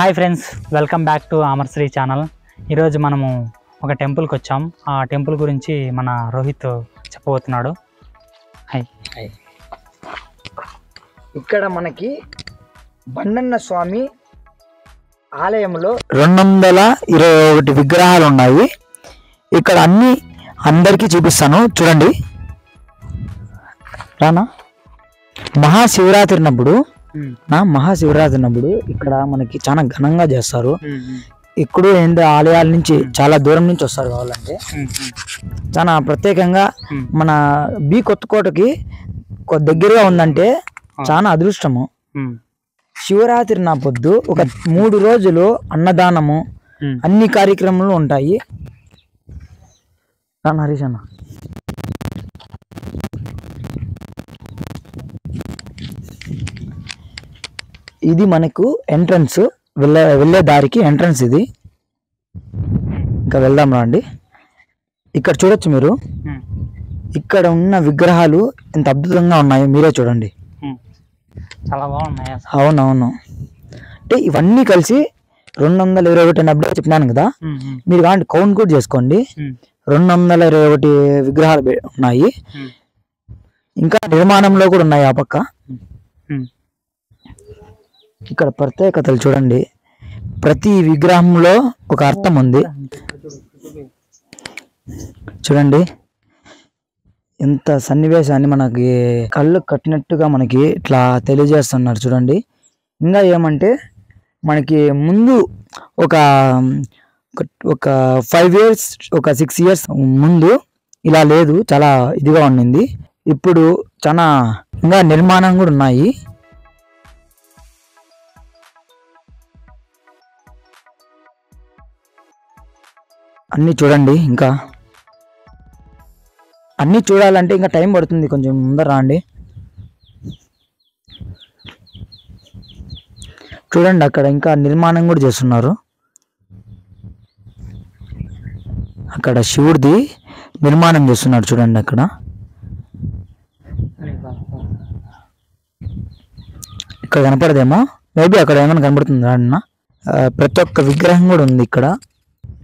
Hi friends, welcome back to Amarshri channel. ఈరోజు మనము ఒక టెంపుల్కి వచ్చాం. ఆ టెంపుల్ గురించి మన రోహిత్ చెప్పబోతున్నాడు. హాయ్. ఇక్కడ మనకి బండన్న స్వామి ఆలయంలో 221 విగ్రహాలు ఉన్నాయి. ఇక్కడ అందరికీ చూపిస్తాను, చూడండి. రానా మహాశివరాత్రి అన్నప్పుడు ఇక్కడ మనకి చాలా ఘనంగా చేస్తారు. ఇక్కడ ఆలయాల నుంచి చాలా దూరం నుంచి వస్తారు. కావాలంటే చాలా ప్రత్యేకంగా మన బి కొత్తకోటకి దగ్గరగా ఉందంటే చాలా అదృష్టము. శివరాత్రి నా పొద్దు ఒక 3 రోజులు అన్నదానము అన్ని కార్యక్రమాలు ఉంటాయి. హరీష్ అన్న, ఇది మనకు ఎంట్రన్స్, వెళ్ళే దారికి ఎంట్రన్స్. ఇది ఇంకా వెళ్దాం రండి. ఇక్కడ చూడొచ్చు మీరు, ఇక్కడ ఉన్న విగ్రహాలు ఎంత అద్భుతంగా ఉన్నాయో మీరే చూడండి. చాలా బాగున్నాయి. అవునవును, అంటే ఇవన్నీ కలిసి 221 అప్పుడే చెప్పినాను కదా. మీరు కానీ కౌంట్ కూడా చేసుకోండి. 221 విగ్రహాలు ఉన్నాయి. ఇంకా నిర్మాణంలో కూడా ఉన్నాయి ఆ పక్క. ఇక్కడ ప్రత్యేకతలు చూడండి. ప్రతి విగ్రహంలో ఒక అర్థం ఉంది. చూడండి ఎంత సన్నివేశాన్ని మనకి కళ్ళు కట్టినట్టుగా మనకి ఇట్లా తెలియజేస్తున్నారు. చూడండి. ఇంకా ఏమంటే మనకి ముందు ఒక 5 years, ఒక 6 years ముందు ఇలా లేదు, చాలా ఇదిగా ఉండింది. ఇప్పుడు చాలా ఇంకా నిర్మాణం కూడా ఉన్నాయి. అన్నీ చూడండి. ఇంకా అన్నీ చూడాలంటే ఇంకా టైం పడుతుంది, కొంచెం ముందర రండి. చూడండి అక్కడ ఇంకా నిర్మాణం కూడా చేస్తున్నారు. అక్కడ శివుడిది నిర్మాణం చేస్తున్నారు. చూడండి అక్కడ. ఇక్కడ కనపడదేమో, మేబీ అక్కడ ఏమైనా కనపడుతుందా అన్న. ప్రతి ఒక్క విగ్రహం కూడా ఉంది ఇక్కడ,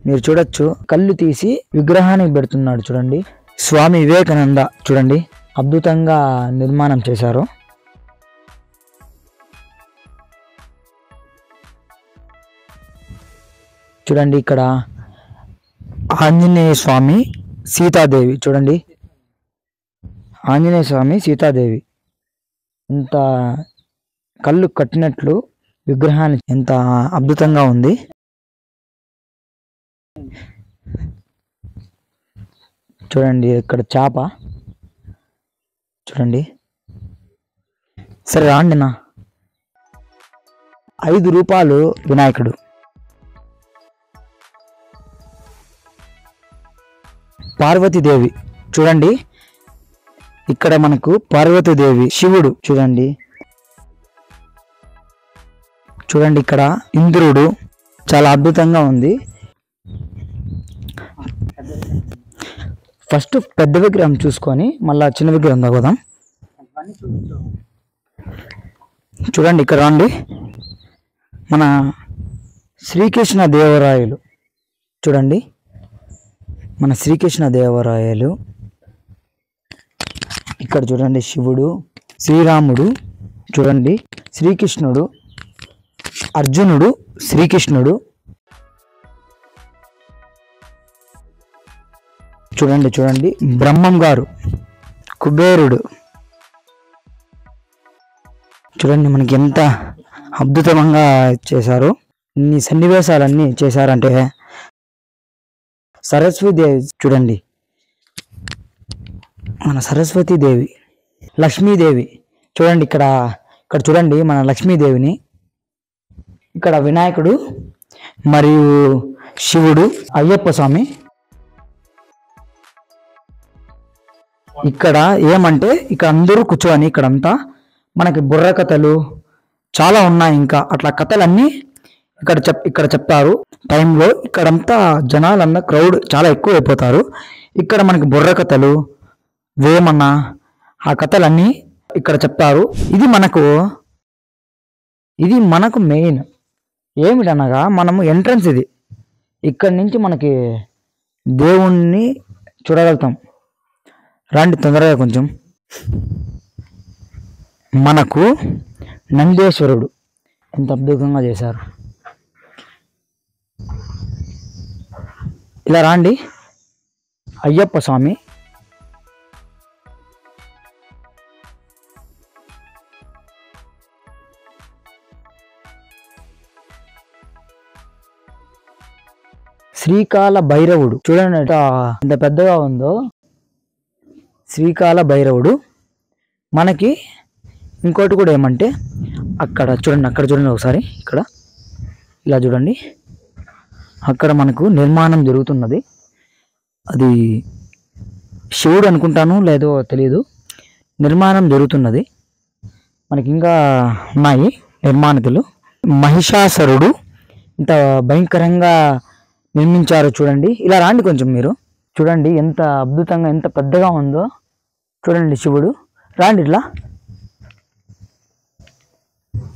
మీరు చూడొచ్చు. కళ్ళు తీసి విగ్రహానికి పెడుతున్నాడు. చూడండి, స్వామి వివేకానంద. చూడండి, అద్భుతంగా నిర్మాణం చేశారు. చూడండి ఇక్కడ ఆంజనేయ స్వామి, సీతాదేవి. చూడండి, ఆంజనేయ స్వామి, సీతాదేవి ఎంత కళ్ళు కట్టినట్లు విగ్రహాన్ని ఎంత అద్భుతంగా ఉంది. చూడండి ఇక్కడ చేప. చూడండి. సరే రాండి నా. 5 రూపాయలు వినాయకుడు. పార్వతీదేవి. చూడండి ఇక్కడ మనకు పార్వతీదేవి, శివుడు. చూడండి చూడండి ఇక్కడ ఇంద్రుడు. చాలా అద్భుతంగా ఉంది. ఫస్ట్ పెద్ద విగ్రహం చూసుకొని మళ్ళా చిన్న విగ్రహం తగ్గుదాం. చూడండి ఇక్కడ రండి. మన శ్రీకృష్ణ దేవరాయలు. చూడండి, మన శ్రీకృష్ణ దేవరాయలు. ఇక్కడ చూడండి శివుడు, శ్రీరాముడు. చూడండి శ్రీకృష్ణుడు, అర్జునుడు, శ్రీకృష్ణుడు. చూడండి బ్రహ్మం గారు, కుబేరుడు. చూడండి మనకి ఎంత అద్భుతంగా చేశారు. ఇన్ని సన్నివేశాలన్నీ చేశారంటే. సరస్వతీదేవి. చూడండి మన సరస్వతీదేవి, లక్ష్మీదేవి. చూడండి ఇక్కడ చూడండి మన లక్ష్మీదేవిని. ఇక్కడ వినాయకుడు మరియు శివుడు, అయ్యప్ప స్వామి. ఇక్కడ ఏమంటే ఇక్కడ అందరూ కూర్చొని ఇక్కడంతా మనకి బుర్ర కథలు చాలా ఉన్నాయి. ఇంకా అట్లా కథలన్నీ ఇక్కడ చెప్తారు టైంలో. ఇక్కడంతా జనాలంతా క్రౌడ్ చాలా ఎక్కువ అయిపోతారు. ఇక్కడ మనకి బుర్ర కథలు, వేమన్న, ఆ కథలన్నీ ఇక్కడ చెప్తారు. ఇది మనకు మెయిన్. ఏమిటనగా మనము ఎంట్రన్స్ ఇది, ఇక్కడి నుంచి మనకి దేవుణ్ణి చూడగలుగుతాం. రండి తొందరగా కొంచెం. మనకు నందేశ్వరుడు ఎంత అద్భుతంగా చేశారు. ఇలా రాండి. అయ్యప్ప స్వామి, శ్రీకాల భైరవుడు చూడండి ఎంత పెద్దగా ఉందో. శ్రీకాల భైరవుడు. మనకి ఇంకోటి కూడా ఏమంటే అక్కడ చూడండి ఒకసారి, ఇక్కడ ఇలా చూడండి, అక్కడ మనకు నిర్మాణం జరుగుతున్నది. అది శివుడు అనుకుంటాను, లేదో తెలియదు. నిర్మాణం జరుగుతున్నది. మనకి ఇంకా ఉన్నాయి నిర్మాణితులు. మహిషాసురుడు ఇంత భయంకరంగా నిర్మించారు చూడండి. ఇలా రాండి కొంచెం మీరు. చూడండి ఎంత అద్భుతంగా, ఎంత పెద్దగా ఉందో చూడండి శివుడు. రాండి ఇట్లా.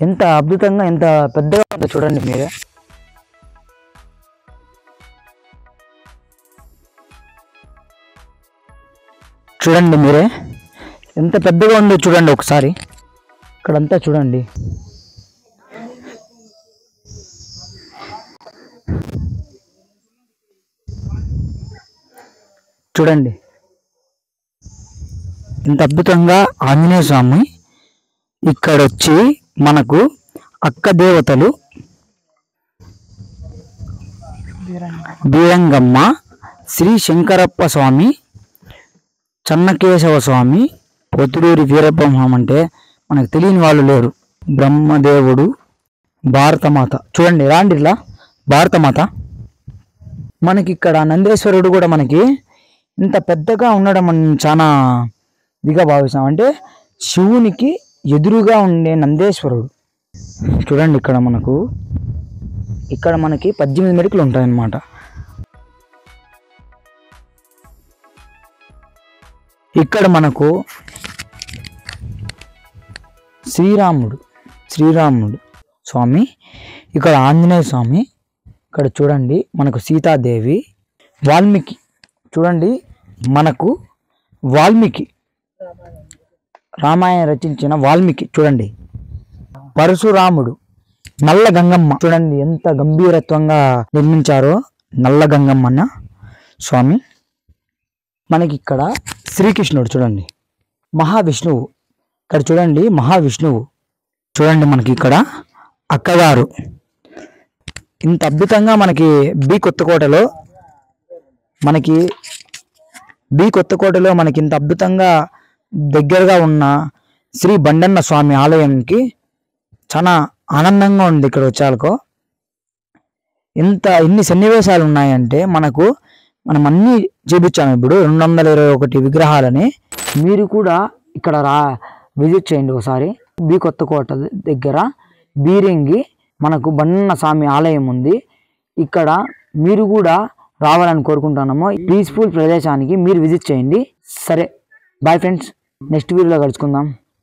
ఎంత అద్భుతంగా, ఎంత పెద్దగా ఉందో చూడండి మీరే. చూడండి మీరే ఎంత పెద్దగా ఉందో చూడండి ఒకసారి. ఇక్కడంతా చూడండి. చూడండి ఇంత అద్భుతంగా ఆంజనేయ స్వామి ఇక్కడ వచ్చి మనకు అక్క దేవతలు బీరంగమ్మ, శ్రీ శంకరప్ప స్వామి, చెన్నకేశవ స్వామి, పొత్తులూరి వీరబ్రహ్మం అంటే మనకు తెలియని వాళ్ళు లేరు. బ్రహ్మదేవుడు, భారతమాత. చూడండి రాండి ఇలా. భారతమాత. మనకి ఇక్కడ నందేశ్వరుడు కూడా మనకి ఇంత పెద్దగా ఉండడం మనం చాలా ఇదిగా భావిస్తాం. అంటే శివునికి ఎదురుగా ఉండే నందేశ్వరుడు. చూడండి ఇక్కడ మనకి 18 మెరుపులు ఉంటాయన్నమాట. ఇక్కడ మనకు శ్రీరాముడు స్వామి, ఇక్కడ ఆంజనేయ స్వామి, ఇక్కడ చూడండి మనకు సీతాదేవి, వాల్మీకి. చూడండి మనకు వాల్మీకి రామాయణ రచించిన వాల్మీకి. చూడండి పరశురాముడు, నల్ల గంగమ్మ. చూడండి ఎంత గంభీరత్వంగా నిర్మించారో నల్ల గంగమ్మన్న స్వామి. మనకి ఇక్కడ శ్రీకృష్ణుడు. చూడండి మహావిష్ణువు. ఇక్కడ చూడండి మహావిష్ణువు. చూడండి మనకి ఇక్కడ అక్కగారు. ఇంత అద్భుతంగా మనకి బి కొత్తకోటలో మనకి ఇంత అద్భుతంగా దగ్గరగా ఉన్న శ్రీ బండన్న స్వామి ఆలయంకి చాలా ఆనందంగా ఉంది ఇక్కడ వచ్చాకో. ఇన్ని సన్నివేశాలు ఉన్నాయంటే మనం అన్నీ చూపించాము. ఇప్పుడు 221 విగ్రహాలని. మీరు కూడా ఇక్కడ విజిట్ చేయండి ఒకసారి. బి కొత్తకోట దగ్గర బీరింగి మనకు బండన్న స్వామి ఆలయం ఉంది. ఇక్కడ మీరు కూడా రావాలని కోరుకుంటున్నాము. పీస్ఫుల్ ప్రదేశానికి మీరు విజిట్ చేయండి. సరే బాయ్ ఫ్రెండ్స్, నెక్స్ట్ వీడియోలో కలుసుకుందాం.